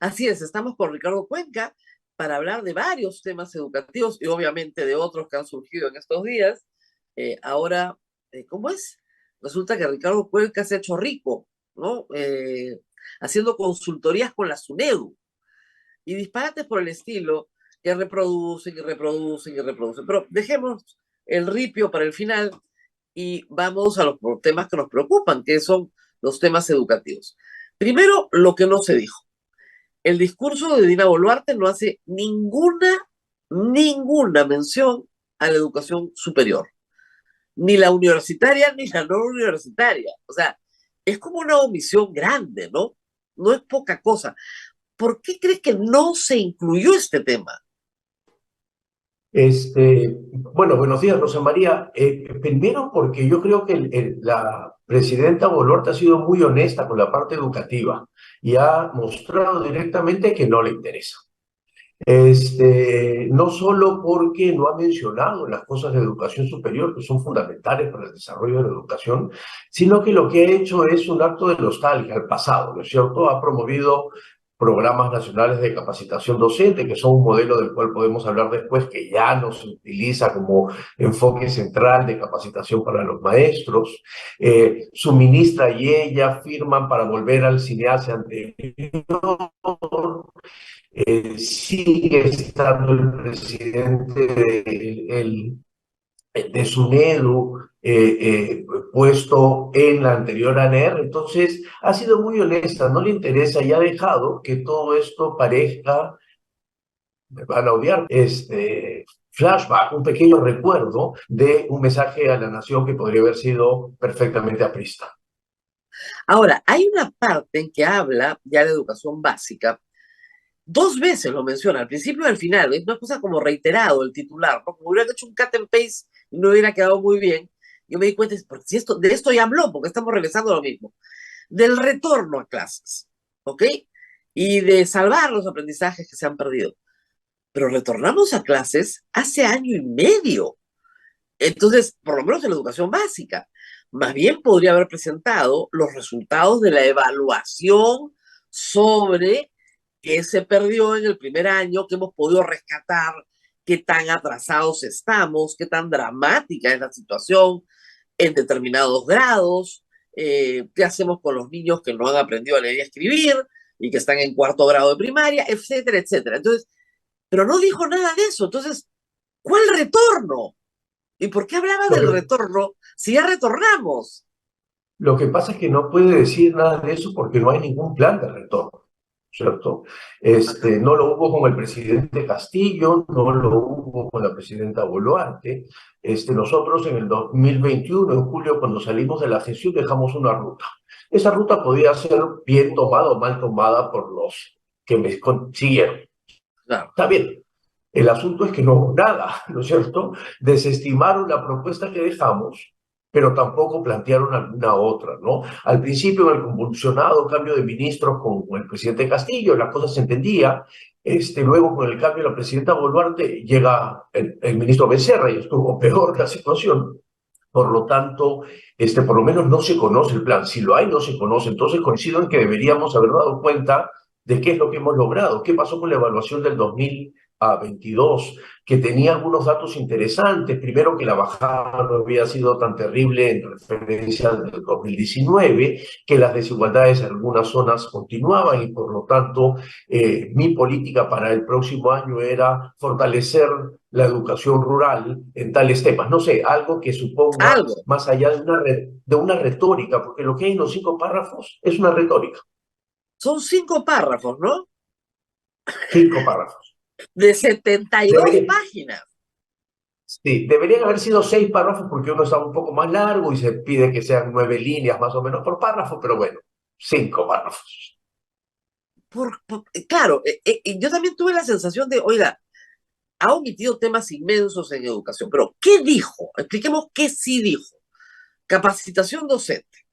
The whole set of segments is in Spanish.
Así es, estamos con Ricardo Cuenca para hablar de varios temas educativos y obviamente de otros que han surgido en estos días. Ahora, ¿cómo es? Resulta que Ricardo Cuenca se ha hecho rico, ¿no? Haciendo consultorías con la SUNEDU y disparates por el estilo que reproducen y reproducen y reproducen. Pero dejemos el ripio para el final y vamos a los temas que nos preocupan, que son los temas educativos. Primero, lo que no se dijo. El discurso de Dina Boluarte no hace ninguna mención a la educación superior, ni la universitaria ni la no universitaria. O sea, es como una omisión grande, ¿no? No es poca cosa. ¿Por qué crees que no se incluyó este tema? Bueno, buenos días, Rosa María. Primero porque yo creo que la presidenta Boluarte ha sido muy honesta con la parte educativa y ha mostrado directamente que no le interesa. No solo porque no ha mencionado las cosas de educación superior, que son fundamentales para el desarrollo de la educación, sino que lo que ha hecho es un acto de nostalgia al pasado, ¿no es cierto? Ha promovido programas nacionales de capacitación docente, que son un modelo del cual podemos hablar después, que ya no se utiliza como enfoque central de capacitación para los maestros. Su ministra y ella firman para volver al cineasta anterior. Sigue estando el presidente de SUNEDU puesto en la anterior ANER, entonces ha sido muy honesta, no le interesa y ha dejado que todo esto parezca, me van a odiar, flashback, un pequeño recuerdo de un mensaje a la nación que podría haber sido perfectamente aprista. Ahora, hay una parte en que habla ya de educación básica. Dos veces lo menciona, al principio y al final. Es una cosa como reiterado el titular, ¿no? Como hubiera hecho un cut and paste y no hubiera quedado muy bien. Yo me di cuenta, porque si de esto ya habló, porque estamos regresando a lo mismo. Del retorno a clases, ¿ok? Y de salvar los aprendizajes que se han perdido. Pero retornamos a clases hace año y medio. Entonces, por lo menos en la educación básica, más bien podría haber presentado los resultados de la evaluación sobre qué se perdió en el primer año, qué hemos podido rescatar, qué tan atrasados estamos, qué tan dramática es la situación en determinados grados, qué hacemos con los niños que no han aprendido a leer y a escribir y que están en cuarto grado de primaria, etcétera, etcétera. Entonces, pero no dijo nada de eso. Entonces, ¿cuál retorno? ¿Y por qué hablaba Lo del que, retorno si ya retornamos? lo que pasa es que no puede decir nada de eso porque no hay ningún plan de retorno, ¿cierto? Ajá. No lo hubo con el presidente Castillo, no lo hubo con la presidenta Boluarte. Nosotros en el 2021, en julio, cuando salimos de la gestión, dejamos una ruta. Esa ruta podía ser bien tomada o mal tomada por los que me siguieron. Claro. Está bien. El asunto es que no hubo nada, ¿no es cierto? Desestimaron la propuesta que dejamos, pero tampoco plantearon alguna otra, ¿no? Al principio, en el convulsionado cambio de ministros con el presidente Castillo, la cosa se entendía. Luego, con el cambio de la presidenta Boluarte, llega el ministro Becerra y estuvo peor la situación. Por lo tanto, por lo menos no se conoce el plan. Si lo hay, no se conoce. Entonces coincido en que deberíamos haber dado cuenta de qué es lo que hemos logrado, qué pasó con la evaluación del 2022, que tenía algunos datos interesantes. Primero, que la bajada no había sido tan terrible en referencia al 2019, que las desigualdades en algunas zonas continuaban y por lo tanto mi política para el próximo año era fortalecer la educación rural en tales temas. No sé, algo que suponga Algo. más allá de una retórica, porque lo que hay en los 5 párrafos es una retórica. Son 5 párrafos, ¿no? 5 párrafos. De 72 Debería, páginas. sí, deberían haber sido 6 párrafos porque uno está un poco más largo y se pide que sean 9 líneas más o menos por párrafo, pero bueno, 5 párrafos. Claro, yo también tuve la sensación de, oiga, ha omitido temas inmensos en educación, pero ¿qué dijo? Expliquemos qué sí dijo. Capacitación docente.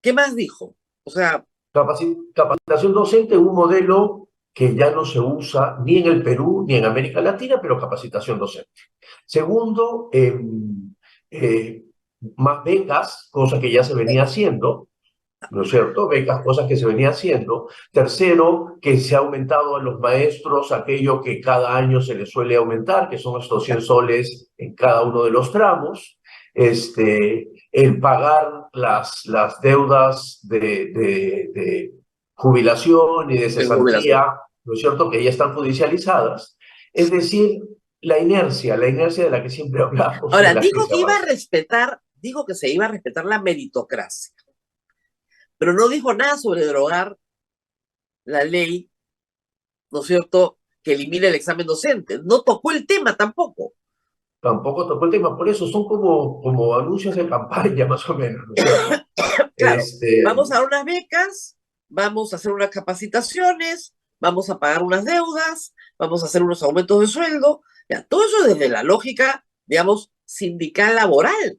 ¿Qué más dijo? O sea, Capacitación docente, un modelo que ya no se usa ni en el Perú ni en América Latina, pero capacitación docente. Segundo, eh, más becas, cosa que ya se venía haciendo. ¿no es cierto? Becas, cosas que se venía haciendo. Tercero, que se ha aumentado a los maestros aquello que cada año se les suele aumentar, que son estos 100 soles en cada uno de los tramos. El pagar las deudas de jubilación y de En jubilación. cesantía, ¿no es cierto?, que ya están judicializadas. Es decir, la inercia de la que siempre hablamos, en Ahora, la que dijo se que iba a avanza. respetar, dijo que se iba a respetar la meritocracia, pero no dijo nada sobre derogar la ley, ¿no es cierto?, que elimine el examen docente. No tocó el tema tampoco. Tampoco tocó el tema, por eso son como anuncios de campaña, más o menos, ¿no es cierto? Claro, Este, vamos a dar unas becas, vamos a hacer unas capacitaciones, vamos a pagar unas deudas, vamos a hacer unos aumentos de sueldo. Ya, todo eso desde la lógica, digamos, sindical laboral.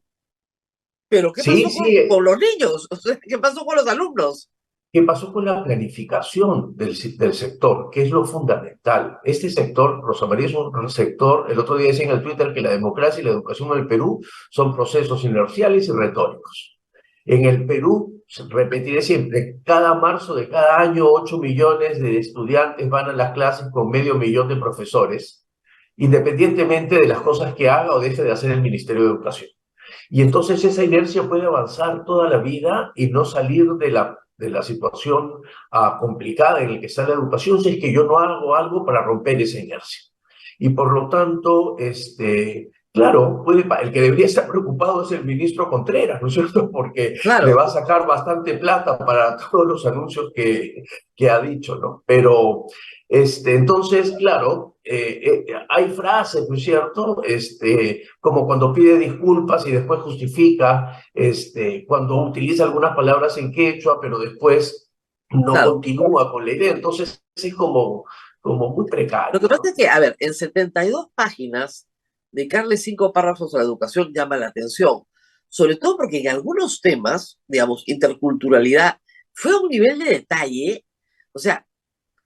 Pero ¿qué sí, pasó sí, con los niños? O sea, ¿qué pasó con los alumnos? ¿qué pasó con la planificación del sector? ¿Qué es lo fundamental? Este sector, Rosa María, es un sector, el otro día decía en el Twitter que la democracia y la educación en el Perú son procesos inerciales y retóricos. En el Perú, repetiré siempre, cada marzo de cada año 8 millones de estudiantes van a las clases con medio millón de profesores, independientemente de las cosas que haga o deje de hacer el Ministerio de Educación. Y entonces esa inercia puede avanzar toda la vida y no salir de la situación complicada en la que está la educación si es que yo no hago algo para romper esa inercia. Y por lo tanto, claro, el que debería estar preocupado es el ministro Contreras, ¿no es cierto? Porque le Claro, va a sacar bastante plata para todos los anuncios que ha dicho, ¿no? Pero, entonces, claro, hay frases, ¿no es cierto? Como cuando pide disculpas y después justifica, cuando utiliza algunas palabras en quechua, pero después no claro. continúa con la idea. Entonces, es como muy Lo que precario, pasa ¿no? es que, a ver, en 72 páginas, dedicarle 5 párrafos a la educación llama la atención, sobre todo porque en algunos temas, digamos, interculturalidad, fue a un nivel de detalle, o sea,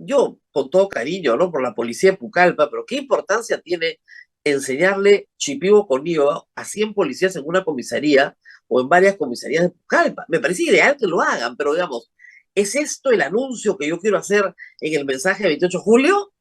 yo, con todo cariño, ¿no? Por la policía de Pucallpa, pero ¿qué importancia tiene enseñarle Chipibo con IVA a 100 policías en una comisaría o en varias comisarías de Pucallpa? Me parece ideal que lo hagan, pero digamos, ¿es esto el anuncio que yo quiero hacer en el mensaje de 28 de julio?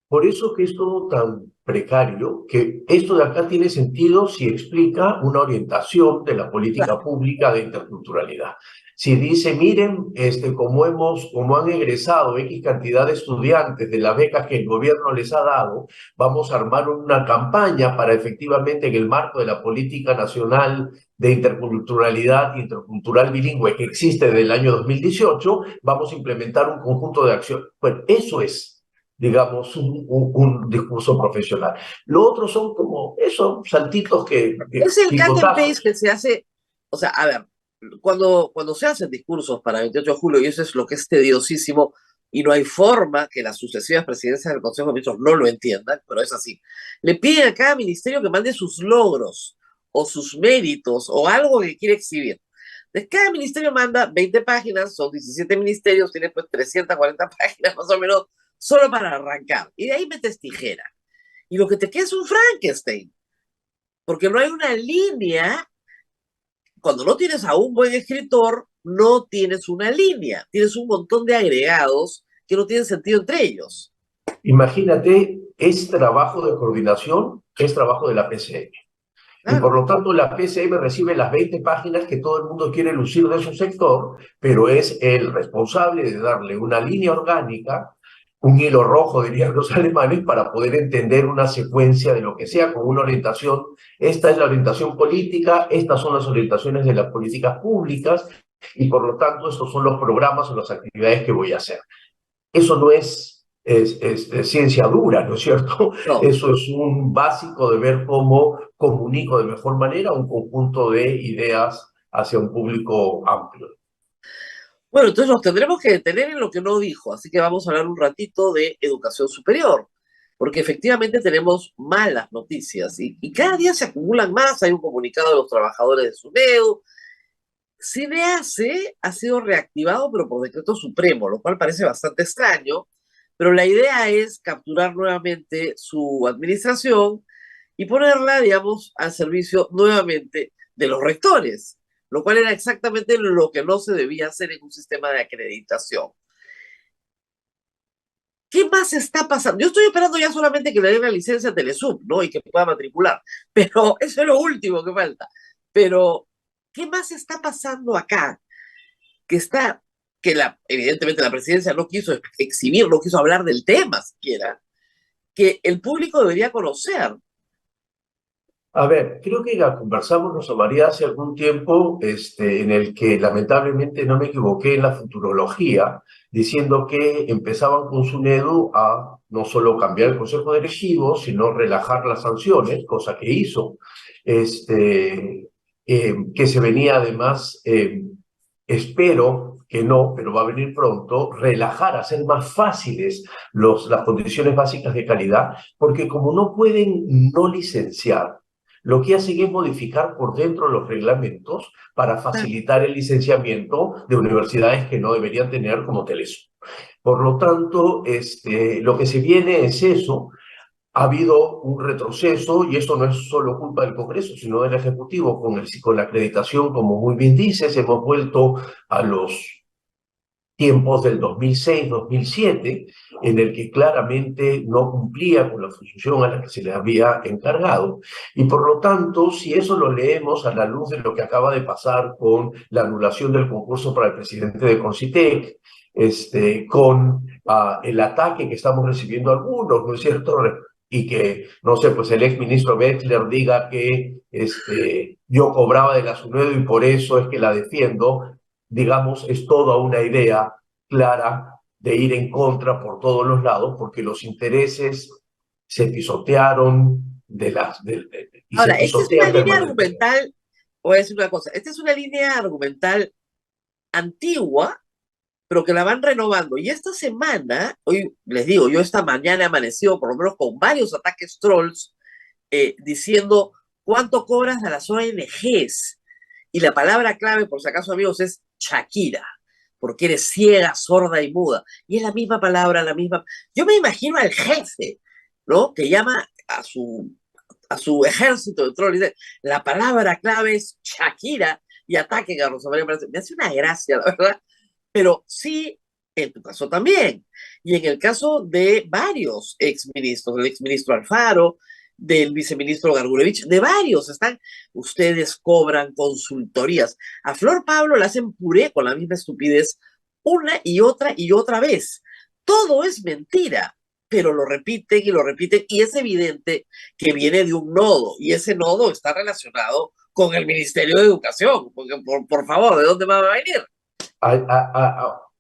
Por eso que es todo tan precario, que esto de acá tiene sentido si explica una orientación de la política Claro, pública de interculturalidad. Si dice, miren, como han egresado X cantidad de estudiantes de las becas que el gobierno les ha dado, vamos a armar una campaña para efectivamente en el marco de la política nacional de interculturalidad y intercultural bilingüe que existe desde el año 2018, vamos a implementar un conjunto de acciones. Bueno, eso es, digamos, un discurso profesional. Lo otro son como esos saltitos es el cut and paste picotazos. que se hace, o sea, a ver, cuando se hacen discursos para 28 de julio, y eso es lo que es tediosísimo, y no hay forma que las sucesivas presidencias del Consejo de Ministros no lo entiendan, pero es así. Le piden a cada ministerio que mande sus logros, o sus méritos, o algo que quiere exhibir. De cada ministerio manda 20 páginas, son 17 ministerios, tiene pues 340 páginas más o menos, solo para arrancar. Y de ahí metes tijera. Y lo que te queda es un Frankenstein, porque no hay una línea. Cuando no tienes a un buen escritor, no tienes una línea, tienes un montón de agregados que no tienen sentido entre ellos. Imagínate, es trabajo de coordinación, es trabajo de la PCM. Y por Claro. lo tanto, la PCM recibe las 20 páginas que todo el mundo quiere lucir de su sector, pero es el responsable de darle una línea orgánica, un hilo rojo, dirían los alemanes, para poder entender una secuencia de lo que sea con una orientación. Esta es la orientación política, estas son las orientaciones de las políticas públicas, y por lo tanto, estos son los programas o las actividades que voy a hacer. Eso no es ciencia dura, ¿no es cierto? No. Eso es un básico de ver cómo comunico de mejor manera un conjunto de ideas hacia un público amplio. Bueno, entonces nos tendremos que detener en lo que no dijo, así que vamos a hablar un ratito de educación superior, porque efectivamente tenemos malas noticias y cada día se acumulan más. Hay un comunicado de los trabajadores de SUNEDU. CINEACE ha sido reactivado, pero por decreto supremo, lo cual parece bastante extraño, pero la idea es capturar nuevamente su administración y ponerla, digamos, al servicio nuevamente de los rectores. lo cual era exactamente lo que no se debía hacer en un sistema de acreditación. ¿Qué más está pasando? Yo estoy esperando ya solamente que le den la licencia a Telesub, ¿no? Y que pueda matricular. Pero eso es lo último que falta. Pero, ¿qué más está pasando acá? Que está, evidentemente la presidencia no quiso exhibir, no quiso hablar del tema siquiera, que el público debería conocer. A ver, creo que ya conversamos, Rosa María, hace algún tiempo, en el que lamentablemente no me equivoqué en la futurología, diciendo que empezaban con SUNEDU a no solo cambiar el Consejo Directivo, sino relajar las sanciones, cosa que hizo, que se venía además, espero que no, pero va a venir pronto, relajar, hacer más fáciles las condiciones básicas de calidad, porque como no pueden no licenciar, lo que hacen es modificar por dentro los reglamentos para facilitar el licenciamiento de universidades que no deberían tener como Teleso. Por lo tanto, lo que se viene es eso. Ha habido un retroceso y esto no es solo culpa del Congreso, sino del Ejecutivo con la acreditación, como muy bien dices, hemos vuelto a los tiempos del 2006-2007, en el que claramente no cumplía con la función a la que se le había encargado. Y por lo tanto, si eso lo leemos a la luz de lo que acaba de pasar con la anulación del concurso para el presidente de Concitec, con el ataque que estamos recibiendo algunos, ¿no es cierto? Y que, no sé, pues el exministro Betzler diga que yo cobraba de la SUNEDO y por eso es que la defiendo, digamos, es toda una idea clara de ir en contra por todos los lados, porque los intereses se pisotearon y se Ahora, esta es una pisotean línea permanentemente. argumental, voy a decir una cosa, esta es una línea argumental antigua, pero que la van renovando. Y esta semana, hoy les digo, yo esta mañana he amanecido por lo menos con varios ataques trolls diciendo cuánto cobras a las ONGs. Y la palabra clave, por si acaso, amigos, es Shakira, porque eres ciega, sorda y muda. Y es la misma palabra, la misma. Yo me imagino al jefe, ¿no? Que llama a su ejército de trolls y dice, la palabra clave es Shakira y ataque a Rosa María Pérez. Me hace una gracia, la verdad, pero sí, en tu caso también. Y en el caso de varios exministros, del exministro Alfaro, del viceministro Gargurevich, de varios, ustedes cobran consultorías. A Flor Pablo la hacen puré con la misma estupidez una y otra vez. Todo es mentira, pero lo repiten, y es evidente que viene de un nodo, y ese nodo está relacionado con el Ministerio de Educación, porque por favor, ¿de dónde va a venir?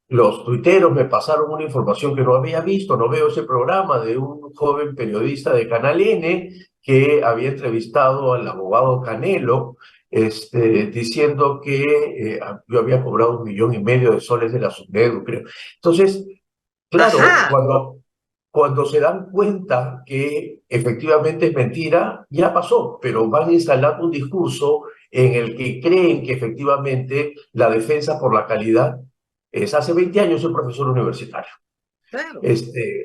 Los tuiteros me pasaron una información que no había visto, no veo ese programa de un joven periodista de Canal N que había entrevistado al abogado Canelo, diciendo que yo había cobrado 1,5 millones de soles de la SUNEDU, creo. Entonces, claro, Ajá, cuando se dan cuenta que efectivamente es mentira, ya pasó, pero van instalando un discurso en el que creen que efectivamente la defensa por la calidad es. Hace 20 años soy profesor universitario. claro.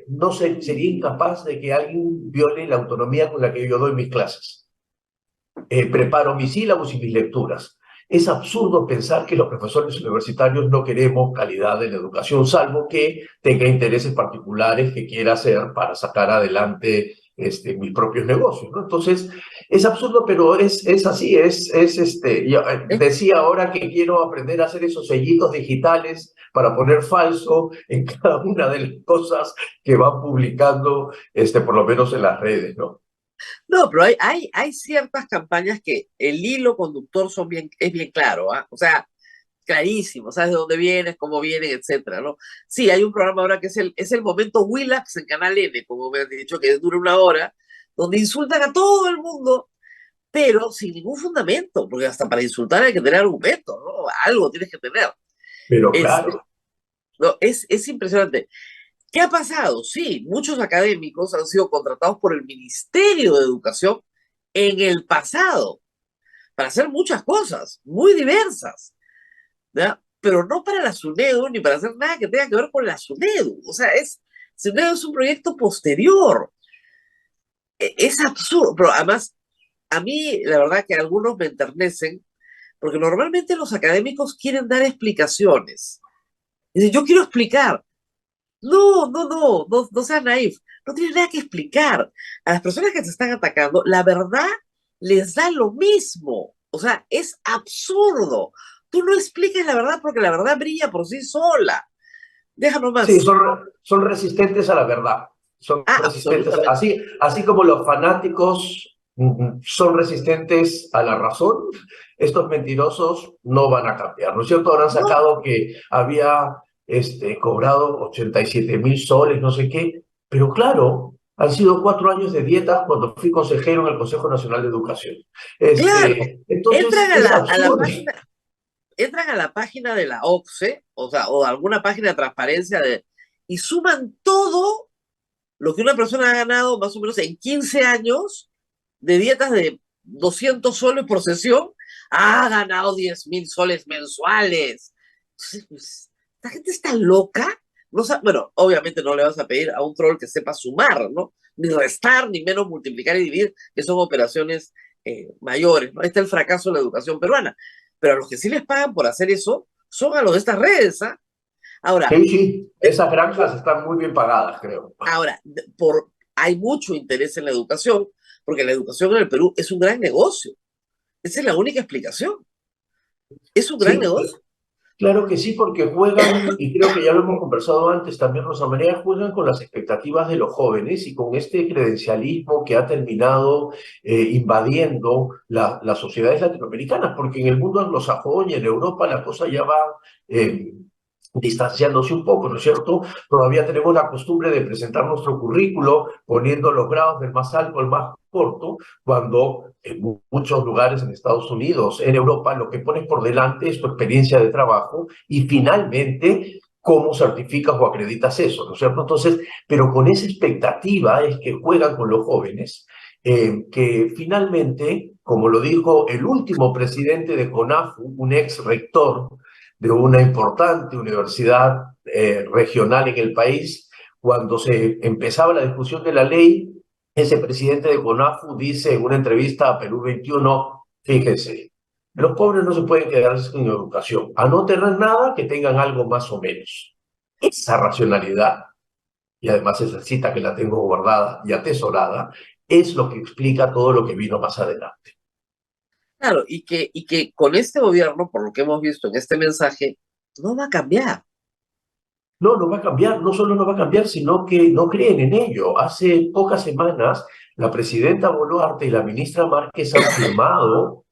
No sé, sería incapaz de que alguien viole la autonomía con la que yo doy mis clases. Preparo mis sílabos y mis lecturas. Es absurdo pensar que los profesores universitarios no queremos calidad en la educación, salvo que tenga intereses particulares que quiera hacer para sacar adelante mis propios negocios, ¿no? Entonces, es absurdo, pero es así, yo ¿Eh? decía ahora que quiero aprender a hacer esos sellitos digitales para poner falso en cada una de las cosas que van publicando, por lo menos en las redes, ¿no? No, pero hay ciertas campañas que el hilo conductor es bien claro, ¿ah? O sea, clarísimo, sabes de dónde vienes, cómo vienen, etcétera, ¿no? Sí, hay un programa ahora que es el momento Willax en Canal N, como me has dicho, que dura una hora, donde insultan a todo el mundo, pero sin ningún fundamento, porque hasta para insultar hay que tener argumentos, ¿no? Algo tienes que tener. Pero Este, claro, no, es impresionante. ¿Qué ha pasado? Sí, muchos académicos han sido contratados por el Ministerio de Educación en el pasado para hacer muchas cosas muy diversas, ¿ya? Pero no para la SUNEDU ni para hacer nada que tenga que ver con la SUNEDU. O sea, SUNEDU es un proyecto posterior. Es absurdo, pero además, a mí la verdad que algunos me enternecen porque normalmente los académicos quieren dar explicaciones. Dicen, yo quiero explicar. No seas naif. No tienes nada que explicar. A las personas que te están atacando, la verdad les da lo mismo. O sea, es absurdo. Tú no expliques la verdad porque la verdad brilla por sí sola. Déjalo Sí, más. son resistentes a la verdad, son Ah, resistentes, absolutamente. así como los fanáticos son resistentes a la razón, estos mentirosos no van a cambiar, ¿no es cierto? Ahora han No, sacado que había cobrado 87.000 soles, no sé qué, pero claro, han sido 4 años de dieta cuando fui consejero en el Consejo Nacional de Educación. claro. Entonces, Entran a es la absurdo. página, entran a la página de la OCSE, o sea, o alguna página de transparencia y suman todo lo que una persona ha ganado más o menos en 15 años de dietas de 200 soles por sesión, ha ganado 10.000 soles mensuales. Entonces, pues, esta gente está loca. No bueno, obviamente no le vas a pedir a un troll que sepa sumar, ¿no? Ni restar, ni menos multiplicar y dividir, que son operaciones mayores, ¿no? Ahí está el fracaso de la educación peruana. Pero a los que sí les pagan por hacer eso son a los de estas redes, ¿ah? Ahora, Sí, sí, de- esas granjas están muy bien pagadas, creo. hay mucho interés en la educación, porque la educación en el Perú es un gran negocio. Esa es la única explicación. Es un gran Sí, negocio. claro que sí, porque juegan, y creo que ya lo hemos conversado antes también, Rosa María, juegan con las expectativas de los jóvenes y con este credencialismo que ha terminado invadiendo las sociedades latinoamericanas, porque en el mundo anglosajón y en Europa la cosa ya va eh, distanciándose un poco, ¿no es cierto? Todavía tenemos la costumbre de presentar nuestro currículo poniendo los grados del más alto al más corto, cuando en muchos lugares en Estados Unidos, en Europa, lo que pones por delante es tu experiencia de trabajo y finalmente cómo certificas o acreditas eso, ¿no es cierto? Entonces, pero con esa expectativa es que juegan con los jóvenes, que finalmente, como lo dijo el último presidente de CONAFU, un ex rector de una importante universidad regional en el país, cuando se empezaba la discusión de la ley, ese presidente de CONAFU dice en una entrevista a Perú 21, fíjense, los pobres no se pueden quedar sin educación, a no tener nada, que tengan algo más o menos. Esa racionalidad, y además esa cita que la tengo guardada y atesorada, es lo que explica todo lo que vino más adelante. Claro, y que con este gobierno, por lo que hemos visto en este mensaje, no va a cambiar. No, no va a cambiar, no solo no va a cambiar, sino que no creen en ello. Hace pocas semanas, la presidenta Boluarte y la ministra Márquez han firmado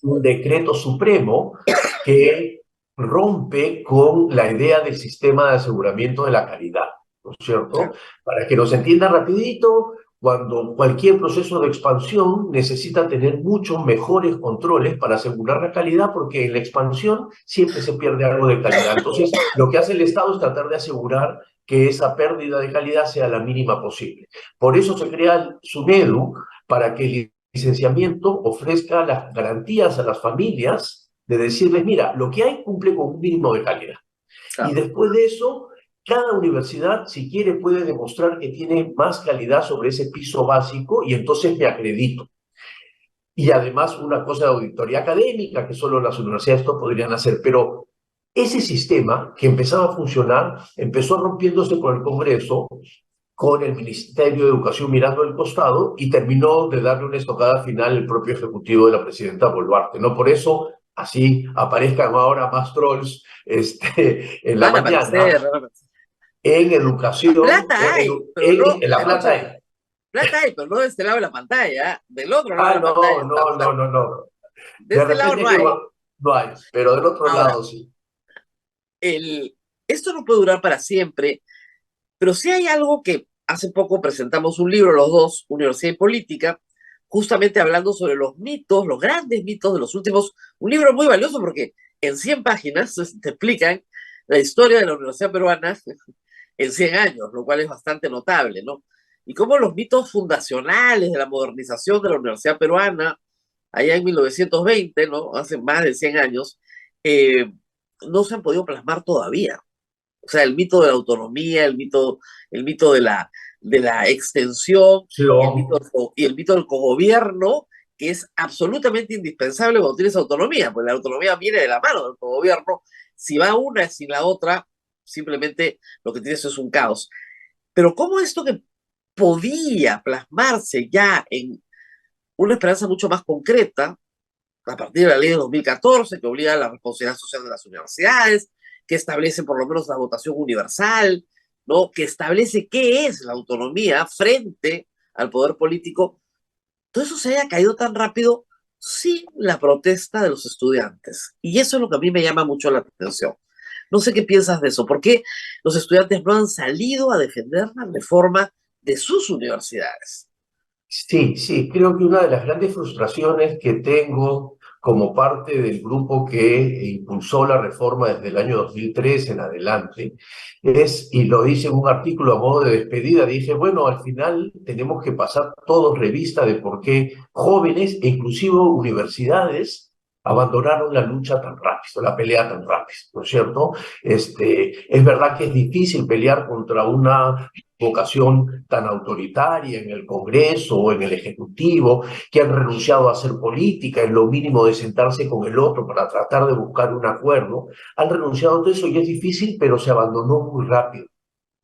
un decreto supremo que rompe con la idea del sistema de aseguramiento de la calidad, ¿no es cierto? Claro. Para que nos entienda rapidito, cuando cualquier proceso de expansión necesita tener muchos mejores controles para asegurar la calidad, porque en la expansión siempre se pierde algo de calidad. Entonces, lo que hace el Estado es tratar de asegurar que esa pérdida de calidad sea la mínima posible. Por eso se crea el SUNEDU, para que el licenciamiento ofrezca las garantías a las familias de decirles, mira, lo que hay cumple con un mínimo de calidad. Y Claro. después de eso, cada universidad, si quiere, puede demostrar que tiene más calidad sobre ese piso básico y entonces me acredito. Y además una cosa de auditoría académica que solo las universidades esto podrían hacer, pero ese sistema que empezaba a funcionar empezó rompiéndose con el Congreso, con el Ministerio de Educación mirando al costado y terminó de darle una estocada final el propio ejecutivo de la presidenta Boluarte. No por eso así aparezcan ahora más trolls en la Van a mañana aparecer, van a aparecer. en educación, Plata hay, pero en la plata escucha, hay. plata hay, pero no de este lado de la pantalla, ¿ah? Del otro lado de Ah, la pantalla no, está, no, no, no, no. de De este lado no repente que hay. no hay, pero del otro Ahora, lado sí. el, esto no puede durar para siempre, pero sí hay algo que hace poco presentamos un libro, los dos, Universidad y Política, justamente hablando sobre los mitos, los grandes mitos de los últimos, un libro muy valioso porque en 100 páginas te explican la historia de la Universidad Peruana en 100 años, lo cual es bastante notable, ¿no? Y cómo los mitos fundacionales de la modernización de la Universidad Peruana, allá en 1920, ¿no? Hace más de 100 años, eh, no se han podido plasmar todavía. O sea, el mito de la autonomía, el mito de la extensión y Lo, y el mito del cogobierno que es absolutamente indispensable cuando tienes autonomía, pues la autonomía viene de la mano del gobierno. Si va una sin la otra, simplemente lo que tienes es un caos. Pero ¿cómo esto que podía plasmarse ya en una esperanza mucho más concreta, a partir de la ley de 2014, que obliga a la responsabilidad social de las universidades, que establece por lo menos la votación universal, ¿no? Que establece qué es la autonomía frente al poder político, todo eso se haya caído tan rápido sin la protesta de los estudiantes. Y eso es lo que a mí me llama mucho la atención. No sé qué piensas de eso. ¿Por qué los estudiantes no han salido a defender la reforma de sus universidades? Sí, sí, creo que una de las grandes frustraciones que tengo como parte del grupo que impulsó la reforma desde el año 2003 en adelante es, y lo hice en un artículo a modo de despedida, dije, bueno, al final tenemos que pasar todos revista de por qué jóvenes e inclusive universidades abandonaron la lucha tan rápido, la pelea tan rápido, ¿no es cierto? Es verdad que es difícil pelear contra una vocación tan autoritaria en el Congreso o en el Ejecutivo, que han renunciado a hacer política, en lo mínimo de sentarse con el otro para tratar de buscar un acuerdo, han renunciado a todo eso y es difícil, pero se abandonó muy rápido.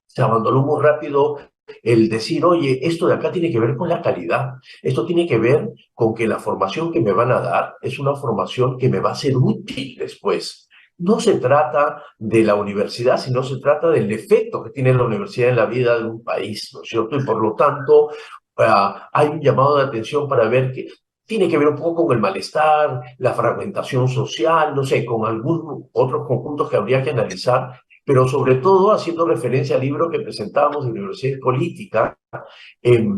Se abandonó muy rápido el decir, oye, esto de acá tiene que ver con la calidad, esto tiene que ver con que la formación que me van a dar es una formación que me va a ser útil después. No se trata de la universidad, sino se trata del efecto que tiene la universidad en la vida de un país, ¿no es cierto? Y por lo tanto, hay un llamado de atención para ver que tiene que ver un poco con el malestar, la fragmentación social, no sé, con algunos otros conjuntos que habría que analizar, pero sobre todo haciendo referencia al libro que presentábamos de Universidad Política. eh,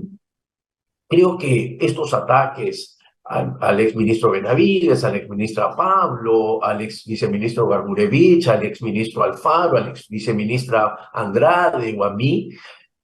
Creo que estos ataques al exministro Benavides, al exministra Pablo, al ex viceministro Gargurevich, al exministro Alfaro, al ex viceministra Andrade o a mí,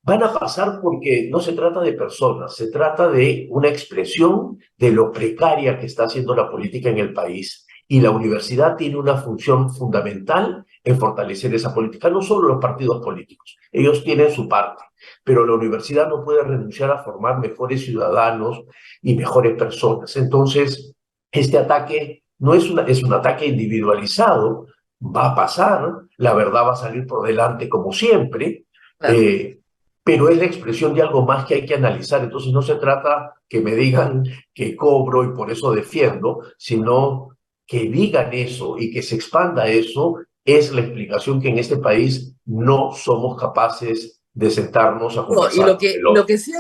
van a pasar porque no se trata de personas, se trata de una expresión de lo precaria que está haciendo la política en el país. Y la universidad tiene una función fundamental en fortalecer esa política, no solo los partidos políticos, ellos tienen su parte, pero la universidad no puede renunciar a formar mejores ciudadanos y mejores personas. Entonces, este ataque no es un ataque individualizado, va a pasar, la verdad va a salir por delante como siempre, Claro. eh, pero es la expresión de algo más que hay que analizar. Entonces no se trata que me digan que cobro y por eso defiendo, sino que digan eso y que se expanda eso es la explicación que en este país no somos capaces de sentarnos a No, y conversar con el lo otro. que sí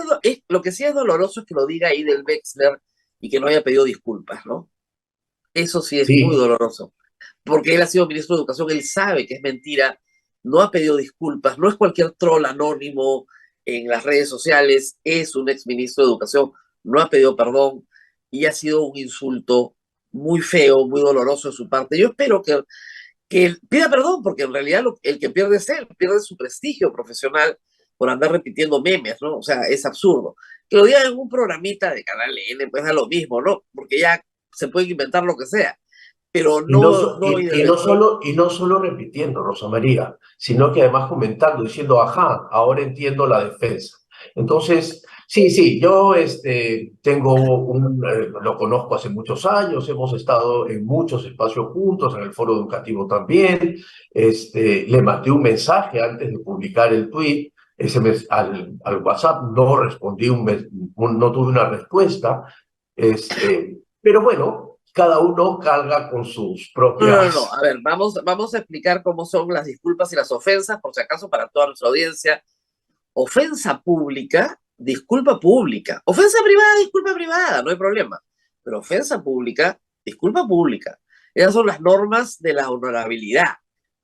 lo que sí es doloroso es que lo diga ahí del Wexler y que no haya pedido disculpas, ¿no? Eso sí es muy Sí, doloroso, porque él ha sido ministro de Educación, él sabe que es mentira, no ha pedido disculpas, no es cualquier troll anónimo en las redes sociales, es un exministro de Educación, no ha pedido perdón y ha sido un insulto muy feo, muy doloroso de su parte. Yo espero que él pida perdón, porque en realidad el que pierde es él, pierde su prestigio profesional por andar repitiendo memes, ¿no? O sea, es absurdo. Que lo diga en un programita de Canal N, pues da lo mismo, ¿no? Porque ya se puede inventar lo que sea, pero y no, no y no solo repitiendo, Rosa María, sino que además comentando, diciendo, ajá, ahora entiendo la defensa. Entonces, sí, sí, yo tengo lo conozco hace muchos años, hemos estado en muchos espacios juntos, en el foro educativo también, le mandé un mensaje antes de publicar el tweet, al WhatsApp no respondí, no tuve una respuesta, pero bueno, cada uno carga con sus no. propias... A ver, vamos a explicar cómo son las disculpas y las ofensas, por si acaso, para toda nuestra audiencia. Ofensa pública, disculpa pública. Ofensa privada, disculpa privada, no hay problema. Pero ofensa pública, disculpa pública. Esas son las normas de la honorabilidad,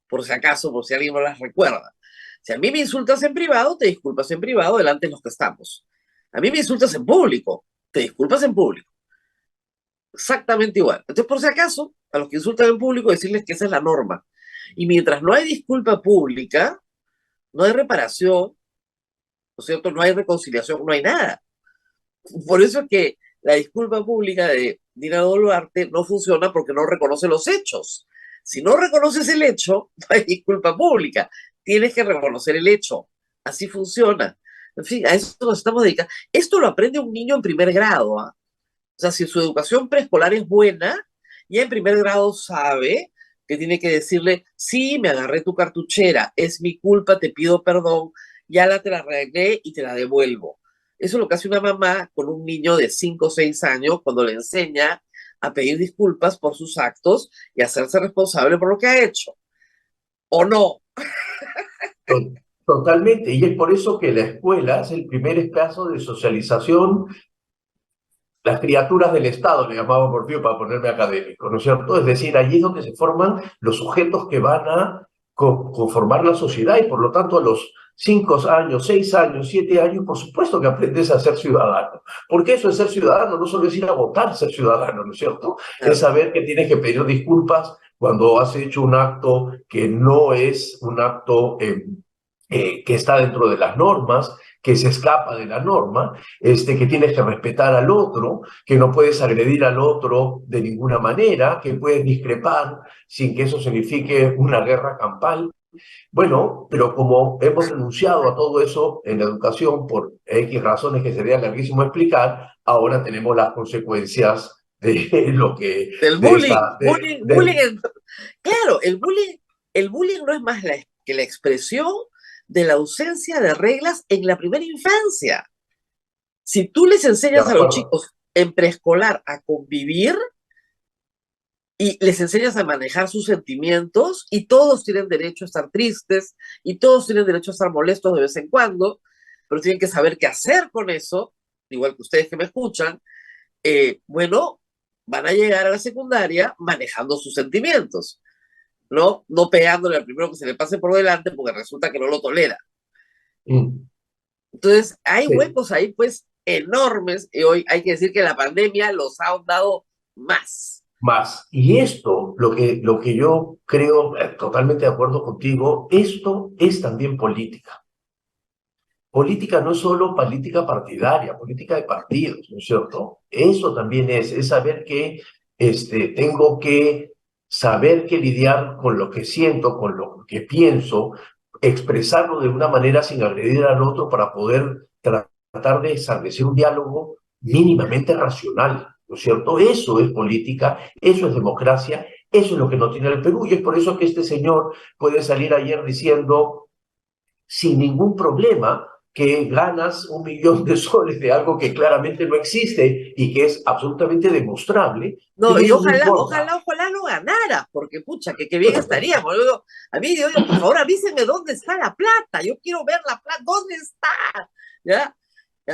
por si acaso, por si alguien no las recuerda. Si a mí me insultas en privado, te disculpas en privado delante de los que estamos. A mí me insultas en público, te disculpas en público. Exactamente igual. Entonces, por si acaso, a los que insultan en público, decirles que esa es la norma. Y mientras no hay disculpa pública, no hay reparación, ¿no es cierto? No hay reconciliación, no hay nada. Por eso es que la disculpa pública de Dina Boluarte no funciona porque no reconoce los hechos. Si no reconoces el hecho, no hay disculpa pública. Tienes que reconocer el hecho. Así funciona. En fin, a eso nos estamos dedicando. Esto lo aprende un niño en primer grado, ¿ah? O sea, si su educación preescolar es buena, ya en primer grado sabe que tiene que decirle, sí, me agarré tu cartuchera, es mi culpa, te pido perdón, te la arreglé y te la devuelvo. Eso es lo que hace una mamá con un niño de 5 o 6 años cuando le enseña a pedir disculpas por sus actos y a hacerse responsable por lo que ha hecho. ¿O no? To- Totalmente, y es por eso que la escuela es el primer espacio de socialización. Las criaturas del Estado, le llamaba Porfirio para ponerme académico, ¿no es cierto? Es decir, allí es donde se forman los sujetos que van a conformar la sociedad y por lo tanto a los 5 años, 6 años, 7 años, por supuesto que aprendes a ser ciudadano. Porque eso es ser ciudadano, no solo es ir a votar, ser ciudadano, ¿no es cierto? Es Claro. saber que tienes que pedir disculpas cuando has hecho un acto que no es un acto que está dentro de las normas, que se escapa de la norma, que tienes que respetar al otro, que no puedes agredir al otro de ninguna manera, que puedes discrepar sin que eso signifique una guerra campal. Bueno, pero como hemos renunciado a todo eso en la educación por X razones que sería larguísimo explicar, ahora tenemos las consecuencias de lo que, Del de bullying, esta, bullying. Claro, el bullying no es más que la expresión de la ausencia de reglas en la primera infancia. Si tú les de enseñas a los acuerdo. chicos en preescolar a convivir y les enseñas a manejar sus sentimientos, y todos tienen derecho a estar tristes y todos tienen derecho a estar molestos de vez en cuando, pero tienen que saber qué hacer con eso, igual que ustedes que me escuchan, bueno, van a llegar a la secundaria manejando sus sentimientos, ¿no? No pegándole al primero que se le pase por delante porque resulta que no lo tolera. Mm, Entonces, hay sí. huecos ahí, pues, enormes, y hoy hay que decir que la pandemia los ha ahondado más. Más. Y esto, lo que yo creo, totalmente de acuerdo contigo, esto es también política. Política no es solo política partidaria, política de partidos, ¿no es cierto? Eso también es saber que tengo que saber que lidiar con lo que siento, con lo que pienso, expresarlo de una manera sin agredir al otro para poder tratar de establecer un diálogo mínimamente racional, ¿no es cierto? Eso es política, eso es democracia, eso es lo que no tiene el Perú y es por eso que este señor puede salir ayer diciendo sin ningún problema que ganas 1 millón de soles de algo que claramente no existe y que es absolutamente demostrable, No, pero y eso no ojalá, importa. ojalá, ojalá lo ganara, porque pucha, que bien estaríamos. A mí, Dios, por favor, avísenme dónde está la plata. Yo quiero ver la plata, ¿dónde está? ¿Ya?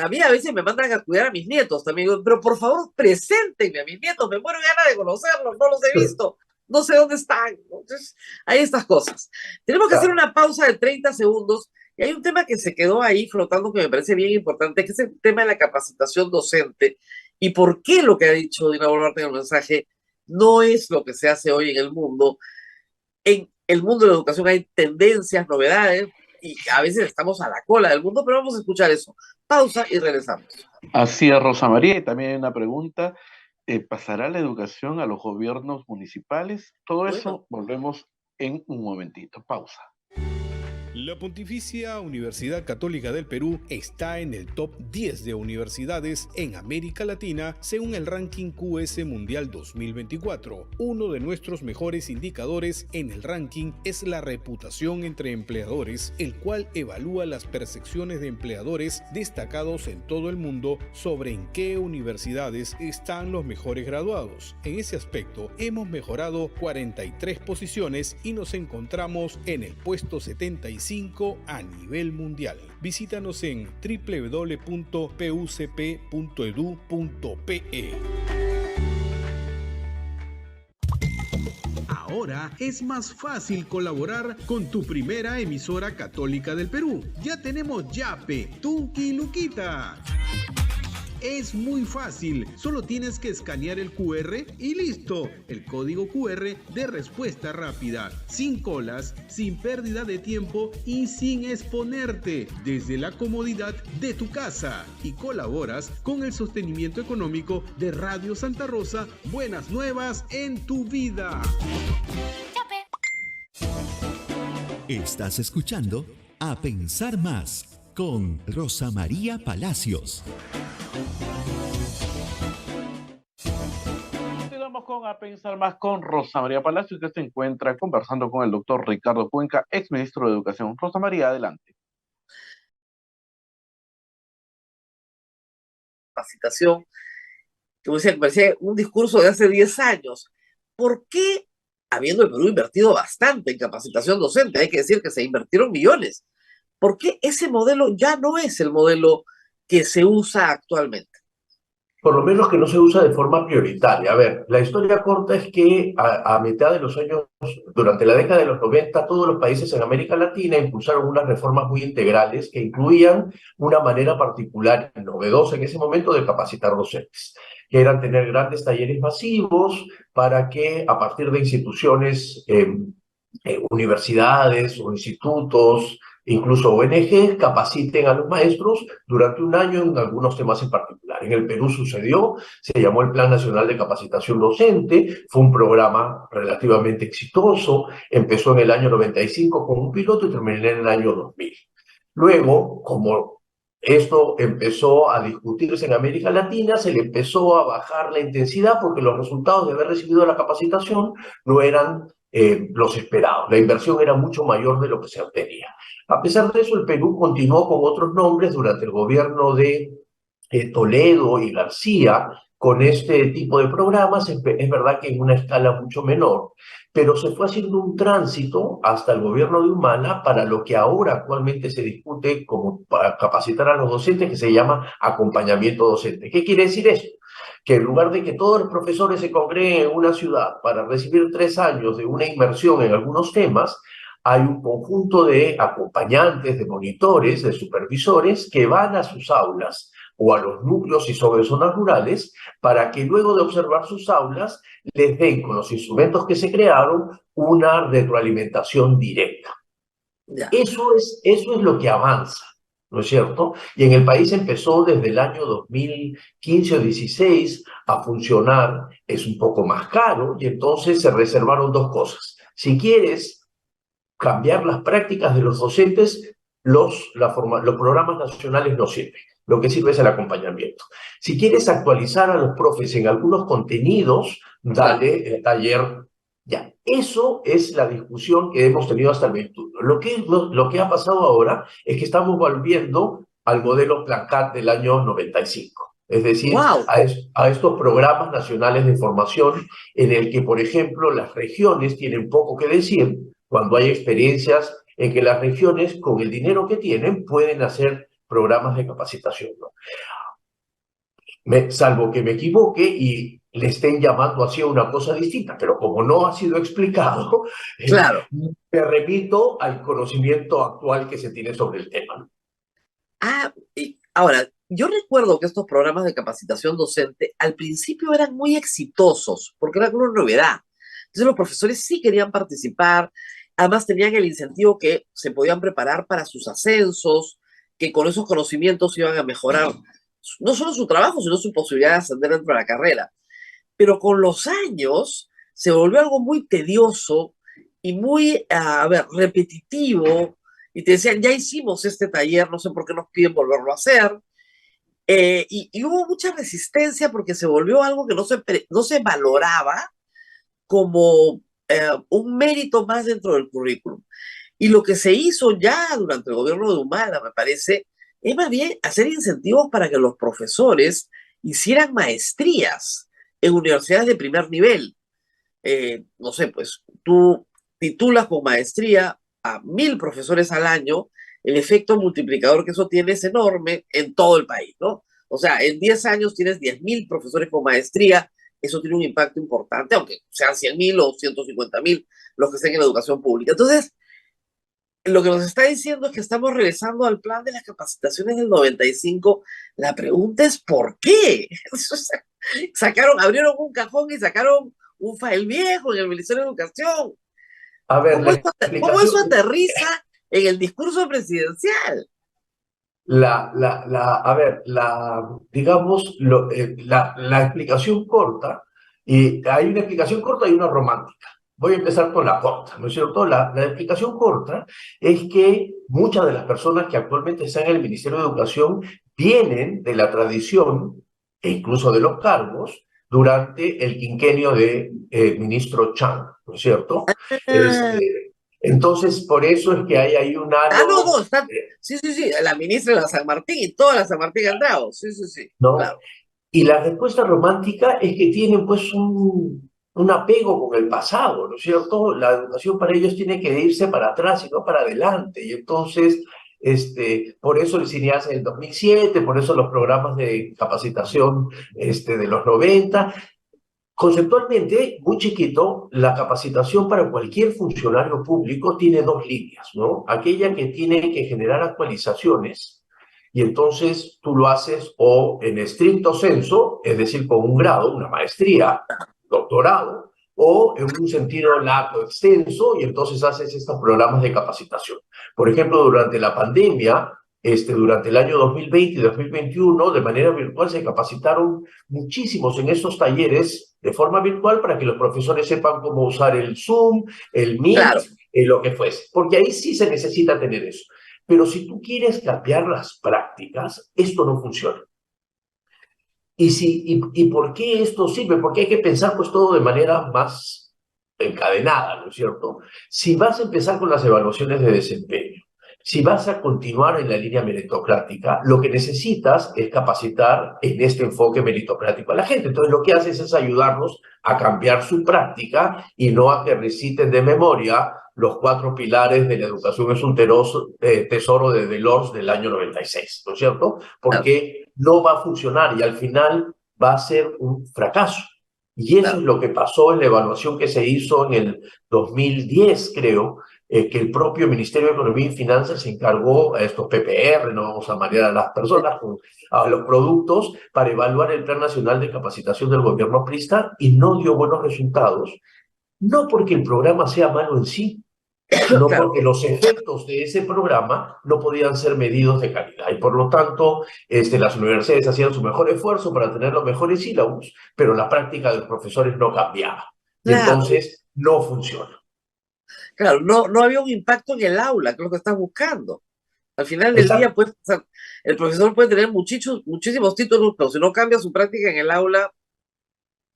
A mí a veces me mandan a cuidar a mis nietos también, pero por favor, preséntenme a mis nietos, me muero de ganas de conocerlos, no los he visto, no sé dónde están. Entonces, hay estas cosas. Tenemos que hacer Ya. una pausa de 30 segundos y hay un tema que se quedó ahí flotando que me parece bien importante, que es el tema de la capacitación docente y por qué lo que ha dicho Dina Boluarte en el mensaje no es lo que se hace hoy en el mundo. En el mundo de la educación hay tendencias, novedades, y a veces estamos a la cola del mundo, pero vamos a escuchar eso. Pausa y regresamos. Así es, Rosa María, y también hay una pregunta, ¿pasará la educación a los gobiernos municipales? Todo Bueno, eso volvemos en un momentito. Pausa. La Pontificia Universidad Católica del Perú está en el top 10 de universidades en América Latina según el ranking QS Mundial 2024. Uno de nuestros mejores indicadores en el ranking es la reputación entre empleadores, el cual evalúa las percepciones de empleadores destacados en todo el mundo sobre en qué universidades están los mejores graduados. En ese aspecto hemos mejorado 43 posiciones y nos encontramos en el puesto 75 a nivel mundial. Visítanos en www.pucp.edu.pe. Ahora es más fácil colaborar con tu primera emisora católica del Perú. Ya tenemos Yape, Tunki y Luquita. Es muy fácil, solo tienes que escanear el QR y listo. El código QR de respuesta rápida, sin colas, sin pérdida de tiempo y sin exponerte, desde la comodidad de tu casa. Y colaboras con el sostenimiento económico de Radio Santa Rosa. Buenas nuevas en tu vida. Estás escuchando A Pensar Más con Rosa María Palacios. con A Pensar Más con Rosa María Palacios, que se encuentra conversando con el doctor Ricardo Cuenca, ex ministro de Educación. Rosa María, adelante. Capacitación, como decía, me parecía un discurso de hace 10 años. ¿Por qué, habiendo el Perú invertido bastante en capacitación docente, hay que decir que se invirtieron millones, por qué ese modelo ya no es el modelo que se usa actualmente? Por lo menos que no se usa de forma prioritaria. A ver, la historia corta es que a mitad de los años, durante la década de los 90, todos los países en América Latina impulsaron unas reformas muy integrales que incluían una manera particular y novedosa en ese momento de capacitar docentes, que eran tener grandes talleres masivos para que a partir de instituciones, universidades o institutos, incluso ONG, capaciten a los maestros durante un año en algunos temas en particular. En el Perú sucedió, se llamó el Plan Nacional de Capacitación Docente, fue un programa relativamente exitoso, empezó en el año 95 con un piloto y terminó en el año 2000. Luego, como esto empezó a discutirse en América Latina, se le empezó a bajar la intensidad porque los resultados de haber recibido la capacitación no eran los esperados. La inversión era mucho mayor de lo que se obtenía. A pesar de eso, el Perú continuó con otros nombres durante el gobierno de Toledo y García con este tipo de programas. Es verdad que en una escala mucho menor, pero se fue haciendo un tránsito hasta el gobierno de Humala para lo que ahora actualmente se discute como para capacitar a los docentes, que se llama acompañamiento docente. ¿Qué quiere decir esto? Que en lugar de que todos los profesores se congreguen en una ciudad para recibir 3 años de una inmersión en algunos temas, hay un conjunto de acompañantes, de monitores, de supervisores que van a sus aulas o a los núcleos y sobre zonas rurales para que luego de observar sus aulas les den con los instrumentos que se crearon una retroalimentación directa. Ya. Eso es lo que avanza, ¿no es cierto? Y en el país empezó desde el año 2015 o 16 a funcionar, es un poco más caro y entonces se reservaron dos cosas. Si quieres cambiar las prácticas de los docentes, los programas nacionales no sirven. Lo que sirve es el acompañamiento. Si quieres actualizar a los profes en algunos contenidos, dale el taller. Ya, eso es la discusión que hemos tenido hasta el 21. Lo que ha pasado ahora es que estamos volviendo al modelo Plancat del año 95. Es decir, ¡Wow! a estos programas nacionales de formación en el que, por ejemplo, las regiones tienen poco que decir cuando hay experiencias en que las regiones, con el dinero que tienen, pueden hacer programas de capacitación, ¿no? Salvo que me equivoque y le estén llamando así a una cosa distinta, pero como no ha sido explicado, Claro. me remito al conocimiento actual que se tiene sobre el tema. Y ahora, yo recuerdo que estos programas de capacitación docente al principio eran muy exitosos, porque era una novedad. Entonces los profesores sí querían participar, además tenían el incentivo que se podían preparar para sus ascensos, que con esos conocimientos iban a mejorar no solo su trabajo, sino su posibilidad de ascender dentro de la carrera. Pero con los años se volvió algo muy tedioso y muy, repetitivo, y te decían, ya hicimos este taller, no sé por qué nos piden volverlo a hacer. Y hubo mucha resistencia porque se volvió algo que no se valoraba como un mérito más dentro del currículum. Y lo que se hizo ya durante el gobierno de Humala, me parece, es más bien hacer incentivos para que los profesores hicieran maestrías en universidades de primer nivel. No sé, pues tú titulas con maestría a 1.000 profesores al año, el efecto multiplicador que eso tiene es enorme en todo el país, ¿no? O sea, en 10 años tienes 10.000 profesores con maestría, eso tiene un impacto importante, aunque sean 100.000 o 150.000 los que estén en la educación pública. Entonces, lo que nos está diciendo es que estamos regresando al plan de las capacitaciones del 95. La pregunta es ¿por qué? Abrieron un cajón y sacaron un file viejo en el Ministerio de Educación. A ver, ¿Cómo eso aterriza en el discurso presidencial? Digamos, la explicación corta, y hay una explicación corta y una romántica. Voy a empezar con la corta, ¿no es cierto? La explicación corta es que muchas de las personas que actualmente están en el Ministerio de Educación vienen de la tradición, e incluso de los cargos, durante el quinquenio de ministro Chang, ¿no es cierto? Ah, Entonces, por eso es que hay ahí un no, halo, no, está. Sí, sí, sí, la ministra de la San Martín y toda la San Martín ha entrado. Sí, sí, sí, ¿no? claro. Y la respuesta romántica es que tienen pues un apego con el pasado, ¿no es cierto? La educación para ellos tiene que irse para atrás y no para adelante. Y entonces, por eso el cineasta del 2007, por eso los programas de capacitación de los 90. Conceptualmente, muy chiquito, la capacitación para cualquier funcionario público tiene dos líneas, ¿no? Aquella que tiene que generar actualizaciones y entonces tú lo haces o en estricto senso, es decir, con un grado, una maestría, doctorado, o en un sentido lato extenso y entonces haces estos programas de capacitación. Por ejemplo, durante la pandemia, durante el año 2020 y 2021, de manera virtual se capacitaron muchísimos en estos talleres de forma virtual para que los profesores sepan cómo usar el Zoom, el Meet, Claro, lo que fuese, porque ahí sí se necesita tener eso. Pero si tú quieres cambiar las prácticas, esto no funciona. ¿Y por qué esto sirve? Porque hay que pensar pues todo de manera más encadenada, ¿no es cierto? Si vas a empezar con las evaluaciones de desempeño, si vas a continuar en la línea meritocrática, lo que necesitas es capacitar en este enfoque meritocrático a la gente. Entonces lo que haces es ayudarlos a cambiar su práctica y no a que reciten de memoria los 4 pilares de la educación es un tesoro de Delors del año 96, ¿no es cierto? claro, Porque no va a funcionar y al final va a ser un fracaso. Y eso es claro. lo que pasó en la evaluación que se hizo en el 2010, creo, que el propio Ministerio de Economía y Finanzas se encargó a estos PPR, no vamos a marear a las personas, a los productos, para evaluar el Plan Nacional de Capacitación del gobierno aprista y no dio buenos resultados, no porque el programa sea malo en sí, sino Claro. porque los efectos de ese programa no podían ser medidos de calidad. Y por lo tanto, las universidades hacían su mejor esfuerzo para tener los mejores sílabos, pero la práctica de los profesores no cambiaba. Y Claro, entonces no funciona. claro, no, no había un impacto en el aula, que es lo que estás buscando. Al final del día, Exacto. pues, o sea, el profesor puede tener muchísimos títulos, pero si no cambia su práctica en el aula,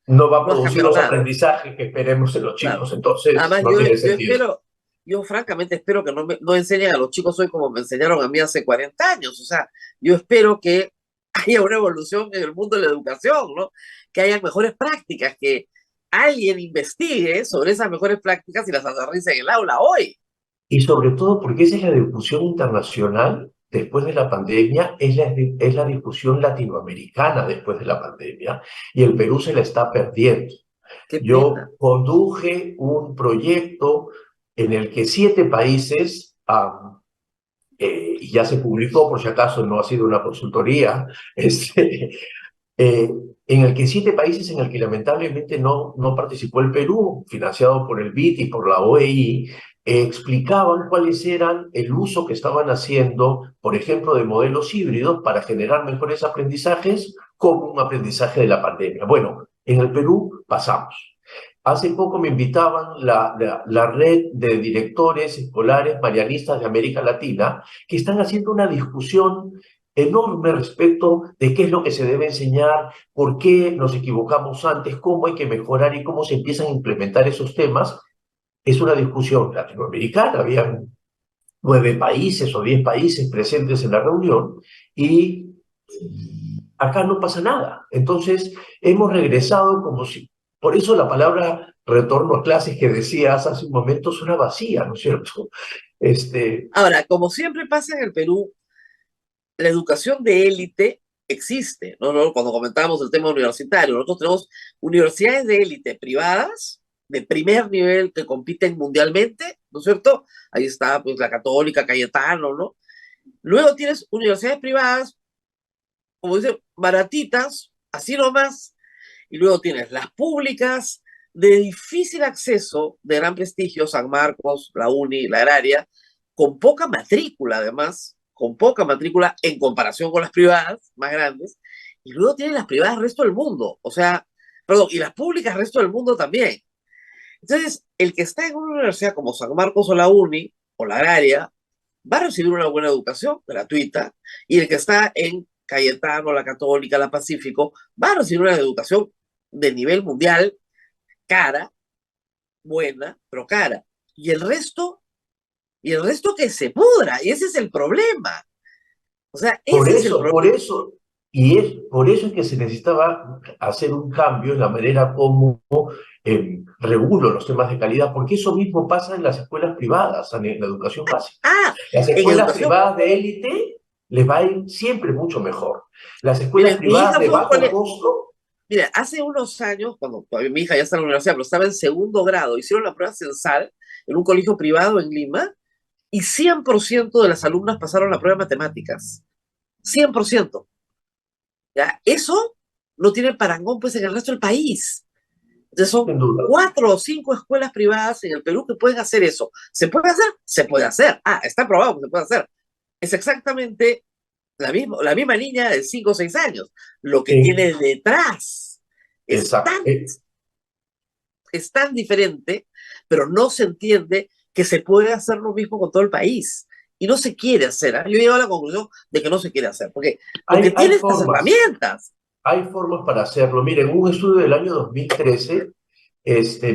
No va a no has producir cambiado los nada. aprendizajes que esperemos en los Claro. chicos. Entonces Además, no tiene sentido. yo francamente espero que no enseñen a los chicos hoy como me enseñaron a mí hace 40 años. O sea, yo espero que haya una evolución en el mundo de la educación, ¿no? Que haya mejores prácticas, que alguien investigue sobre esas mejores prácticas y las aterrice en el aula hoy. Y sobre todo porque esa es la discusión internacional después de la pandemia, es la discusión latinoamericana después de la pandemia, y el Perú se la está perdiendo. Qué pena. Yo conduje un proyecto en el que 7 países, y ya se publicó, por si acaso no ha sido una consultoría, eh, en el que 7 países en el que lamentablemente no participó el Perú, financiado por el BID y por la OEI, explicaban cuáles eran el uso que estaban haciendo, por ejemplo, de modelos híbridos para generar mejores aprendizajes como un aprendizaje de la pandemia. Bueno, en el Perú pasamos. Hace poco me invitaban la red de directores escolares marianistas de América Latina que están haciendo una discusión enorme respecto de qué es lo que se debe enseñar, por qué nos equivocamos antes, cómo hay que mejorar y cómo se empiezan a implementar esos temas. Es una discusión latinoamericana, habían 9 países o 10 países presentes en la reunión y acá no pasa nada. Entonces, hemos regresado como si... Por eso la palabra retorno a clases que decías hace un momento suena vacía, ¿no es cierto? Ahora, como siempre pasa en el Perú, la educación de élite existe, ¿no? ¿No? Cuando comentábamos el tema universitario, nosotros tenemos universidades de élite privadas, de primer nivel, que compiten mundialmente, ¿no es cierto? Ahí está, pues, la Católica, Cayetano, ¿no? Luego tienes universidades privadas, como dicen, baratitas, así nomás, y luego tienes las públicas de difícil acceso, de gran prestigio, San Marcos, la UNI, la Agraria, con poca matrícula además, con poca matrícula en comparación con las privadas más grandes, y luego tienes las privadas del resto del mundo, o sea, perdón, y las públicas del resto del mundo también. Entonces, el que está en una universidad como San Marcos o la UNI o la Agraria va a recibir una buena educación gratuita, y el que está en Cayetano, la Católica, la Pacífico, va a recibir una educación de nivel mundial, cara, buena, pero cara. Y el resto que se pudra, y ese es el problema. O sea, Por ese es el eso, por problema. eso, por eso es que se necesitaba hacer un cambio en la manera como regulo los temas de calidad, porque eso mismo pasa en las escuelas privadas, en la educación básica. Ah, Las en escuelas educación. privadas de élite les va a ir siempre mucho mejor. Las escuelas Miren, mi privadas hija de fue a un bajo colegio. costo, Mira, hace unos años, cuando todavía mi hija ya está en la universidad, pero estaba en segundo grado, hicieron la prueba censal en un colegio privado en Lima y 100% de las alumnas pasaron la prueba de matemáticas. 100%. ¿Ya? Eso no tiene parangón pues en el resto del país. Entonces son sin duda. 4 o 5 escuelas privadas en el Perú que pueden hacer eso. ¿Se puede hacer? Se puede hacer. Ah, está probado que se puede hacer. Es exactamente la misma niña de 5 o 6 años. Lo que Sí, tiene detrás exacto. es tan diferente, pero no se entiende que se puede hacer lo mismo con todo el país. Y no se quiere hacer. ¿Eh? Yo llego a la conclusión de que no se quiere hacer, porque Hay tiene estas formas. herramientas. Hay formas para hacerlo. Miren, un estudio del año 2013,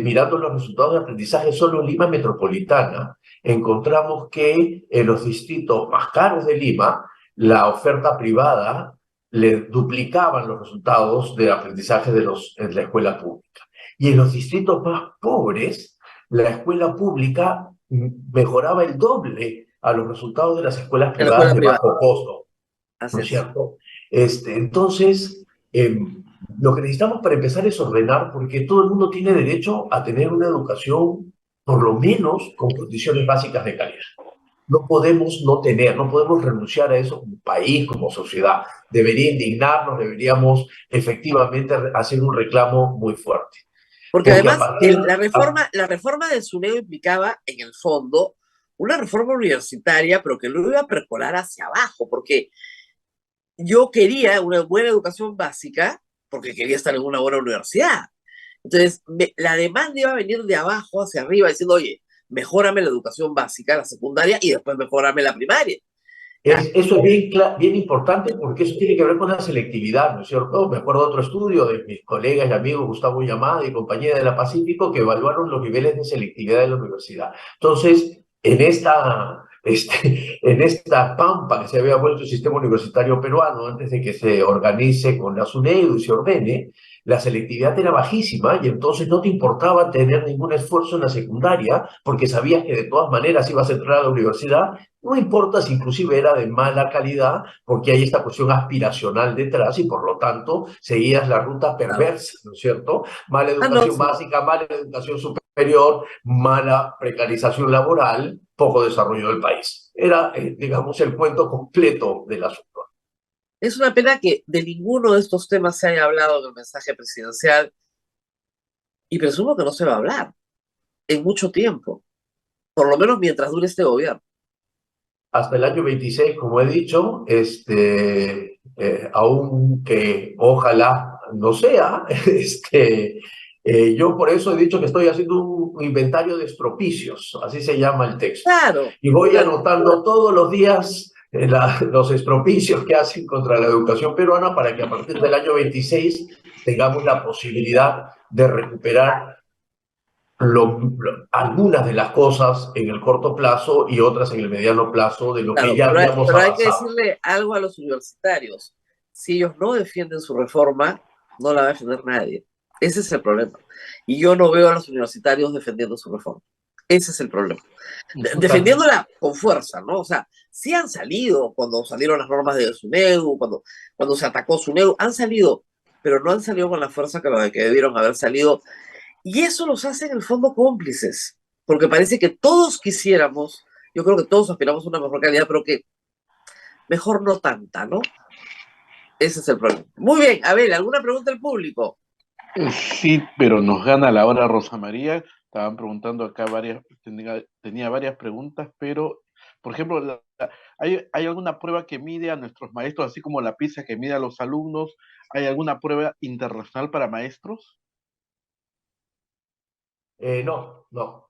mirando los resultados de aprendizaje solo en Lima metropolitana, encontramos que en los distritos más caros de Lima, la oferta privada le duplicaban los resultados de aprendizaje en la escuela pública. Y en los distritos más pobres, la escuela pública mejoraba el doble a los resultados de las escuelas En la privadas escuela de privada. bajo costo, ¿no Así es es. cierto? Entonces, lo que necesitamos para empezar es ordenar, porque todo el mundo tiene derecho a tener una educación, por lo menos, con condiciones básicas de calidad. No podemos no tener, no podemos renunciar a eso como país, como sociedad. Debería indignarnos, deberíamos efectivamente hacer un reclamo muy fuerte. Porque Porque a además partir... la reforma de SUNEDO implicaba, en el fondo, una reforma universitaria, pero que lo iba a percolar hacia abajo, porque yo quería una buena educación básica, porque quería estar en una buena universidad. Entonces, la demanda iba a venir de abajo hacia arriba, diciendo, oye, mejórame la educación básica, la secundaria, y después mejórame la primaria. ¿Ya? Eso es bien importante porque eso tiene que ver con la selectividad, ¿no es cierto? Me acuerdo de otro estudio de mis colegas y amigos Gustavo Llamada y compañía de la Pacífico que evaluaron los niveles de selectividad de la universidad. Entonces, en esta pampa que se había vuelto el sistema universitario peruano antes de que se organice con la SUNEDU y se ordene, la selectividad era bajísima y entonces no te importaba tener ningún esfuerzo en la secundaria porque sabías que de todas maneras ibas a entrar a la universidad. No importa si inclusive era de mala calidad, porque hay esta cuestión aspiracional detrás y por lo tanto seguías la ruta Claro. perversa, ¿no es cierto? Mala Ah, no, educación sí. básica, mala educación superior, mala precarización laboral, poco desarrollo del país. Era, digamos, el cuento completo del asunto. Es una pena que de ninguno de estos temas se haya hablado en el mensaje presidencial y presumo que no se va a hablar en mucho tiempo, por lo menos mientras dure este gobierno. Hasta el año 26, como he dicho, aunque ojalá no sea, yo por eso he dicho que estoy haciendo un inventario de estropicios, así se llama el texto. Claro, Y voy claro. anotando todos los días los estropicios que hacen contra la educación peruana para que a partir del año 26 tengamos la posibilidad de recuperar algunas de las cosas en el corto plazo y otras en el mediano plazo de lo que Claro, ya habíamos pero hay que avanzado. decirle algo a los universitarios. Si ellos no defienden su reforma, no la va a defender nadie. Ese es el problema. Y yo no veo a los universitarios defendiendo su reforma. Ese es el problema. Defendiéndola con fuerza, ¿no? O sea, sí han salido cuando salieron las normas de SUNEDU, cuando se atacó SUNEDU, han salido, pero no han salido con la fuerza que debieron haber salido. Y eso los hace en el fondo cómplices, porque parece que todos quisiéramos, yo creo que todos aspiramos a una mejor calidad, pero que mejor no tanta, ¿no? Ese es el problema. Muy bien, a ver, ¿alguna pregunta del público? Sí, pero nos gana la hora, Rosa María. Estaban preguntando acá tenía varias preguntas, pero, por ejemplo, ¿hay alguna prueba que mide a nuestros maestros, así como la PISA que mide a los alumnos? ¿Hay alguna prueba internacional para maestros? No, no.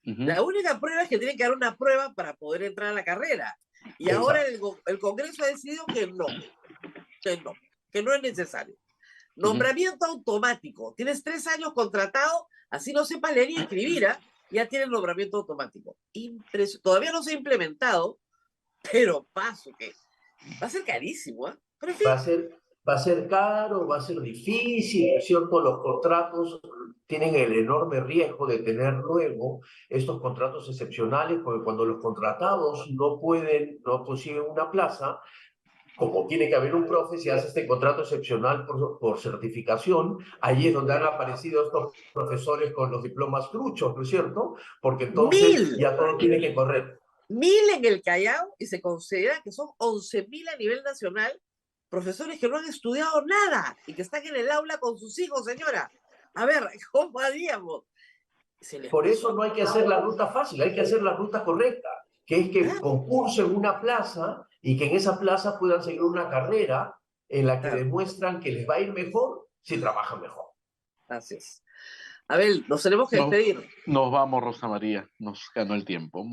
Ujú. La única prueba es que tienen que dar una prueba para poder entrar a la carrera. Y ahora Exacto. el Congreso ha decidido que no, que no es necesario. Nombramiento automático. Tienes 3 años contratado, así no sepa leer y escribir, ¿ah? Ya tienes nombramiento automático. Todavía no se ha implementado, pero paso que va a ser carísimo, ¿ah? Pero en fin, Va a ser, va a ser caro, va a ser difícil, ¿no es cierto? Los contratos tienen el enorme riesgo de tener luego estos contratos excepcionales, porque cuando los contratados no consiguen una plaza, como tiene que haber un profe, si hace este contrato excepcional por certificación, ahí es donde han aparecido estos profesores con los diplomas truchos, ¿no es cierto? Porque entonces mil ya todo tiene que correr. 1.000 en el Callao y se considera que son 11.000 a nivel nacional profesores que no han estudiado nada y que están en el aula con sus hijos, señora. A ver, ¿cómo haríamos? Se les Por eso pasó. no hay que hacer la ruta fácil, hay que hacer la ruta correcta, que es que Claro, concursen una plaza y que en esa plaza puedan seguir una carrera en la que claro, demuestran que les va a ir mejor si trabajan mejor. así es. Abel, nos tenemos que Nos, despedir. nos vamos, Rosa María. Nos ganó el tiempo.